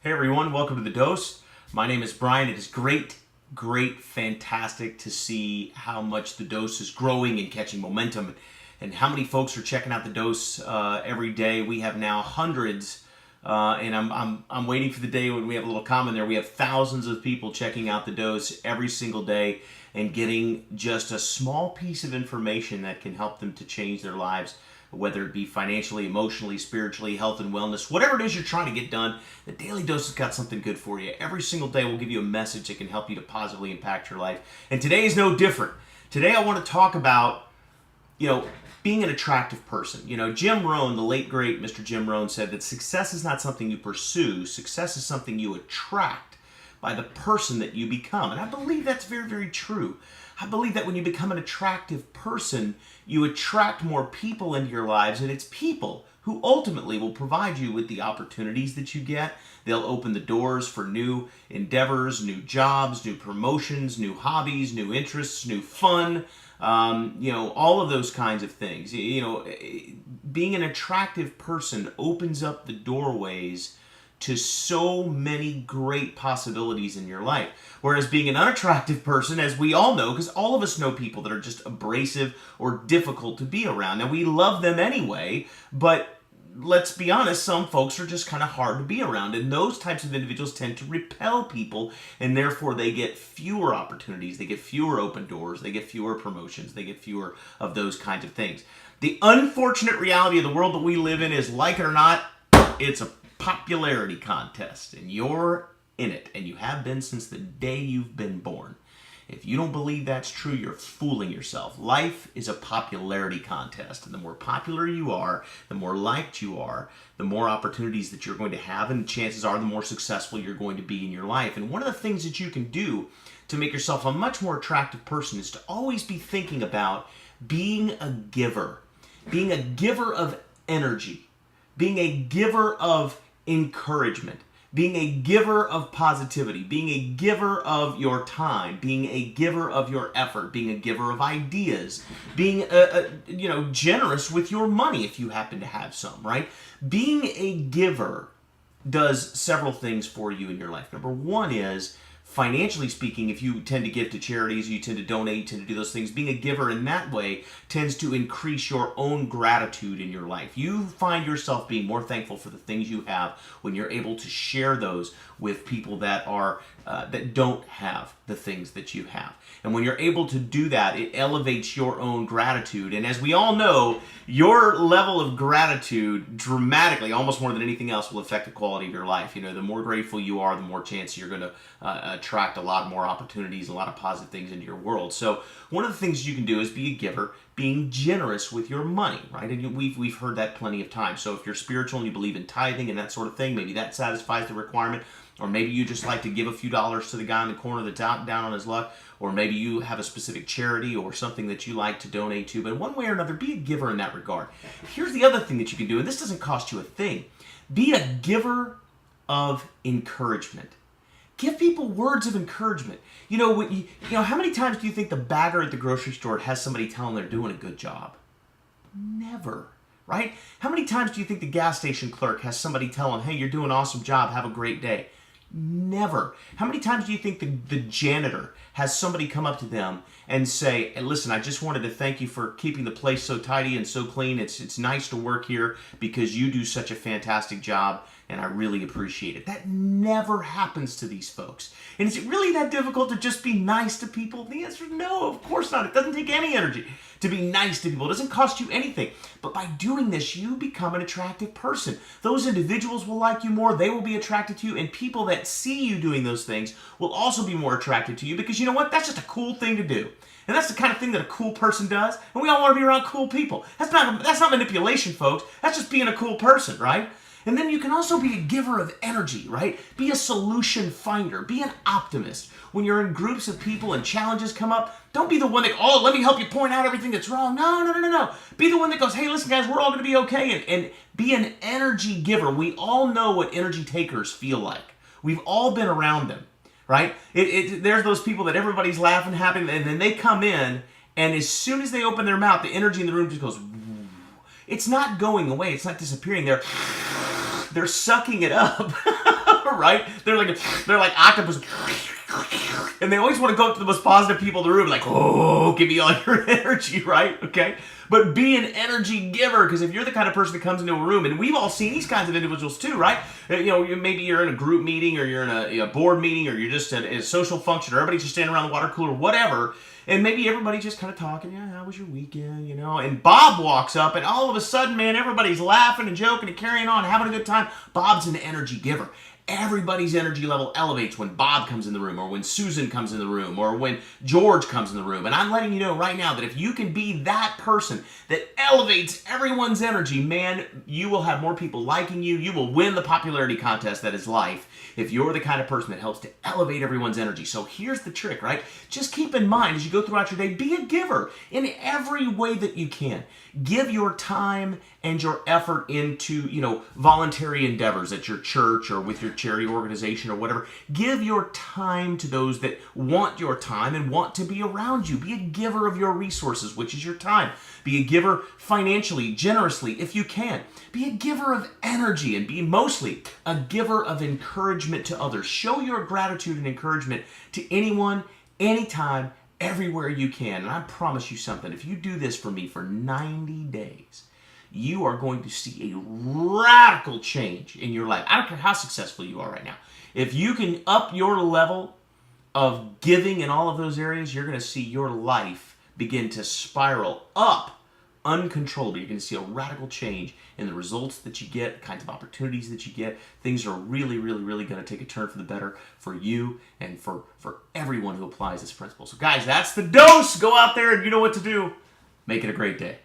Hey everyone, welcome to The Dose. My name is Brian. It is great, fantastic to see how much The Dose is growing and catching momentum and how many folks are checking out The Dose every day. We have now hundreds, and I'm waiting for the day when we have a little comment there. We have thousands of people checking out The Dose every single day and getting just a small piece of information that can help them to change their lives, whether it be financially, emotionally, spiritually, health and wellness, whatever it is you're trying to get done. The Daily Dose has got something good for you. Every single day we'll give you a message that can help you to positively impact your life. And today is no different. Today I want to talk about, being an attractive person. Jim Rohn, the late great Mr. Jim Rohn, said that success is not something you pursue. Success is something you attract by the person that you become. And I believe that's very, very true. I believe that when you become an attractive person, you attract more people into your lives, and it's people who ultimately will provide you with the opportunities that you get. They'll open the doors for new endeavors, new jobs, new promotions, new hobbies, new interests, new fun, all of those kinds of things. Being an attractive person opens up the doorways to so many great possibilities in your life. Whereas being an unattractive person, as we all know, because all of us know people that are just abrasive or difficult to be around. Now, we love them anyway, but let's be honest, some folks are just kind of hard to be around. And those types of individuals tend to repel people, and therefore they get fewer opportunities, they get fewer open doors, they get fewer promotions, they get fewer of those kinds of things. The unfortunate reality of the world that we live in is, like it or not, it's a popularity contest, and you're in it, and you have been since the day you've been born. If you don't believe that's true, you're fooling yourself. Life is a popularity contest, and the more popular you are, the more liked you are, the more opportunities that you're going to have, and chances are the more successful you're going to be in your life. And one of the things that you can do to make yourself a much more attractive person is to always be thinking about being a giver of energy, being a giver of encouragement, being a giver of positivity, being a giver of your time, being a giver of your effort, being a giver of ideas, being generous with your money if you happen to have some, right? Being a giver does several things for you in your life. Number one is, financially speaking, if you tend to give to charities, you tend to donate, you tend to do those things, being a giver in that way tends to increase your own gratitude in your life. You find yourself being more thankful for the things you have when you're able to share those with people that don't have the things that you have. And when you're able to do that, it elevates your own gratitude. And as we all know, your level of gratitude dramatically, almost more than anything else, will affect the quality of your life. The more grateful you are, the more chance you're going to attract a lot more opportunities, a lot of positive things into your world. So one of the things you can do is be a giver, being generous with your money, right? And we've heard that plenty of times. So if you're spiritual and you believe in tithing and that sort of thing, maybe that satisfies the requirement. Or maybe you just like to give a few dollars to the guy in the corner that's down on his luck. Or maybe you have a specific charity or something that you like to donate to. But one way or another, be a giver in that regard. Here's the other thing that you can do, and this doesn't cost you a thing. Be a giver of encouragement. Give people words of encouragement. How many times do you think the bagger at the grocery store has somebody tell them they're doing a good job? Never. Right? How many times do you think the gas station clerk has somebody tell them, hey, you're doing an awesome job, have a great day? Never. How many times do you think the janitor has somebody come up to them and say, hey, listen, I just wanted to thank you for keeping the place so tidy and so clean. It's nice to work here because you do such a fantastic job, and I really appreciate it. That never happens to these folks. And is it really that difficult to just be nice to people? The answer is no, of course not. It doesn't take any energy to be nice to people. It doesn't cost you anything. But by doing this, you become an attractive person. Those individuals will like you more. They will be attracted to you. And people that see you doing those things will also be more attracted to you, because you know what? That's just a cool thing to do. And that's the kind of thing that a cool person does. And we all want to be around cool people. That's not manipulation, folks. That's just being a cool person, right? And then you can also be a giver of energy, right? Be a solution finder. Be an optimist. When you're in groups of people and challenges come up, don't be the one that, let me help you point out everything that's wrong. No. Be the one that goes, hey, listen, guys, we're all going to be okay. And be an energy giver. We all know what energy takers feel like. We've all been around them, right? There's those people that everybody's laughing, happy, and then they come in, and as soon as they open their mouth, the energy in the room just goes, it's not going away. It's not disappearing. They're sucking it up, them, right? They're like octopus. And they always want to go up to the most positive people in the room, like, oh, give me all your energy, right? Okay? But be an energy giver, because if you're the kind of person that comes into a room, and we've all seen these kinds of individuals too, right? Maybe you're in a group meeting, or you're in a board meeting, or you're just in a social function, or everybody's just standing around the water cooler, whatever, and maybe everybody's just kind of talking, yeah, how was your weekend, and Bob walks up, and all of a sudden, man, everybody's laughing and joking and carrying on, having a good time. Bob's an energy giver. Everybody's energy level elevates when Bob comes in the room, or when Susan comes in the room, or when George comes in the room. And I'm letting you know right now that if you can be that person that elevates everyone's energy, man, you will have more people liking you. You will win the popularity contest that is life if you're the kind of person that helps to elevate everyone's energy. So here's the trick, right? Just keep in mind as you go throughout your day, be a giver in every way that you can. Give your time and your effort into, voluntary endeavors at your church or with your charity organization or whatever. Give your time to those that want your time and want to be around you. Be a giver of your resources, which is your time. Be a giver financially, generously, if you can. Be a giver of energy, and be mostly a giver of encouragement to others. Show your gratitude and encouragement to anyone, anytime, everywhere you can. And I promise you something, if you do this for me for 90 days, you are going to see a radical change in your life. I don't care how successful you are right now. If you can up your level of giving in all of those areas, you're going to see your life begin to spiral up uncontrollably. You're going to see a radical change in the results that you get, the kinds of opportunities that you get. Things are really, really, really going to take a turn for the better for you and for everyone who applies this principle. So guys, that's the dose. Go out there and you know what to do. Make it a great day.